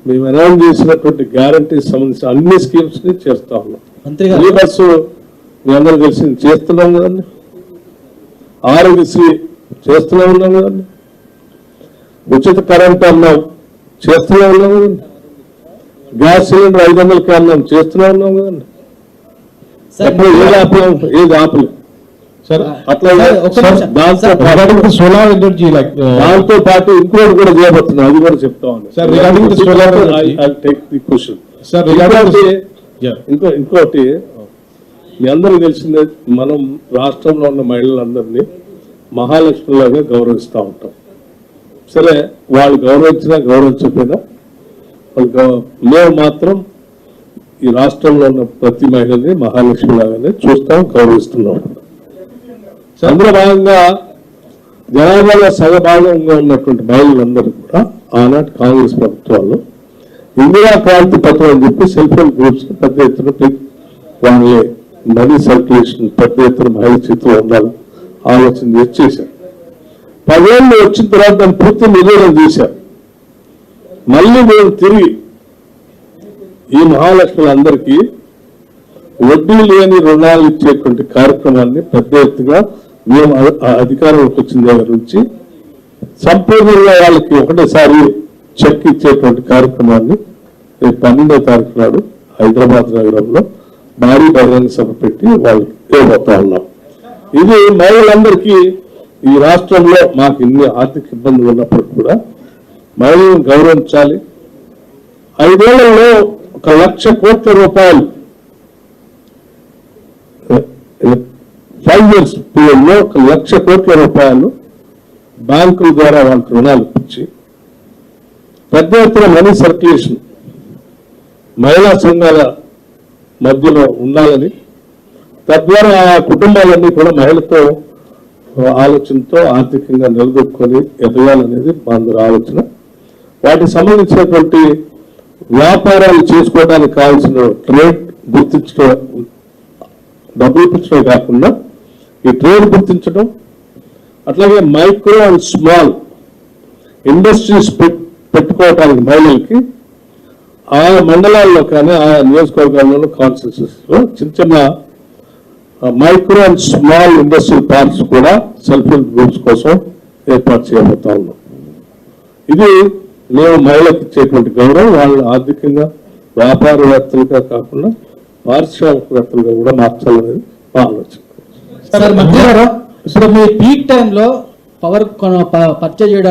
మేము అనౌన్స్ చేసినటువంటి గ్యారంటీస్ సంబంధించిన అన్ని స్కీమ్స్ ని చేస్తా ఉన్నాం. ఫ్రీ బస్సు మీ అందరూ తెలిసి చేస్తున్నాం కదండి, ఆరోగ్యశ్రీ చేస్తూనే ఉన్నాం కదండి, ఉచిత కరెంట్ అన్నాం చేస్తూనే ఉన్నాం కదండి, గ్యాస్ సిలిండర్ 500కి అన్నాం చేస్తూనే ఉన్నాం కదండి. ఏది ఆపలేదు సార్. అట్లా సోలార్ ఎనర్జీ దాంతో పాటు ఇంకోటి కూడా చేయబోతున్నాం, అది కూడా చెప్తా ఉన్నాం సార్. ఇంకోటి మీ అందరూ తెలిసిందే, మనం రాష్ట్రంలో ఉన్న మహిళలందరినీ మహాలక్ష్మిలాగా గౌరవిస్తూ ఉంటాం. సరే వాళ్ళు గౌరవించినా గౌరవించకపోయినా మేము మాత్రం ఈ రాష్ట్రంలో ఉన్న ప్రతి మహిళని మహాలక్ష్మి లాగానే చూస్తాం, గౌరవిస్తున్నాం. అందులో భాగంగా జనాభాలో సగభాగంగా ఉన్నటువంటి మహిళలందరూ కూడా ఆనాటి కాంగ్రెస్ ప్రభుత్వాల్లో ఇందిరా క్రాంతి పత్రం అని చెప్పి సెల్ఫ్ హెల్ప్ గ్రూప్స్ పెద్ద ఎత్తున వాళ్ళే మనీ సర్క్యులేషన్ పెద్ద ఎత్తున మహిళ చేతిలో ఉండాలి ఆలోచన చేశారు. 10 ఏళ్ళు వచ్చిన తర్వాత దాన్ని పూర్తి నిర్వహణ చేశారు. మళ్ళీ మేము తిరిగి ఈ మహాలక్ష్ములందరికీ వడ్డీ లేని రుణాలు ఇచ్చేటువంటి కార్యక్రమాన్ని పెద్ద ఎత్తుగా మేము అధికారంలోకి వచ్చిన దగ్గర నుంచి సంపూర్ణంగా వాళ్ళకి ఒకటేసారి చెక్ ఇచ్చేటువంటి కార్యక్రమాన్ని 12వ తారీఖు నాడు హైదరాబాద్ నగరంలో భారీ బహిరంగ సభ పెట్టి వాళ్ళకి ఇవ్వబోతా ఉన్నాం. ఇది మహిళలందరికీ ఈ రాష్ట్రంలో మాకు ఇన్ని ఆర్థిక ఇబ్బందులు ఉన్నప్పుడు కూడా మహిళలను గౌరవించాలి. 5 ఏళ్లలో 1,00,000 కోట్ల రూపాయలు 5 years పీరియడ్లో 1,00,000 కోట్ల రూపాయలు బ్యాంకుల ద్వారా వాళ్ళకి రుణాలు ఇప్పించి పెద్ద ఎత్తున మనీ సర్క్యులేషన్ మహిళా సంఘాల మధ్యలో ఉండాలని, తద్వారా ఆ కుటుంబాలన్నీ కూడా మహిళతో ఆలోచనతో ఆర్థికంగా నిలదొక్కుని ఎదగాలనేది మా అందరి ఆలోచన. వాటికి సంబంధించినటువంటి వ్యాపారాలు చేసుకోవడానికి కావాల్సిన ట్రేడ్ గుర్తించడం, డబ్బులు ఇప్పించడమే కాకుండా ఈ ట్రేడ్ గుర్తించడం, అట్లాగే మైక్రో అండ్ స్మాల్ ఇండస్ట్రీస్ పెట్టుకోవడానికి మహిళలకి ఆయా మండలాల్లో కానీ ఆయా నియోజకవర్గాల్లో కాన్స్టిట్యూన్సీస్ లో చిన్న చిన్న micro and small industrial parks కూడా సెల్ఫ్ హెల్ప్ గ్రూప్స్ కోసం ఏర్పాటు చేయబోతా ఉన్నాం. ఇది మేము మహిళలకు ఇచ్చేటువంటి గౌరవం, వాళ్ళు ఆర్థికంగా వ్యాపారవేత్తలుగా కాకుండా పారిశ్రామికవేత్తలుగా కూడా మార్చాలనేది మా ఆలోచన. ఇప్పుడు మీ పీక్ టైంలో పవర్ పర్చేజ్ చేయడానికి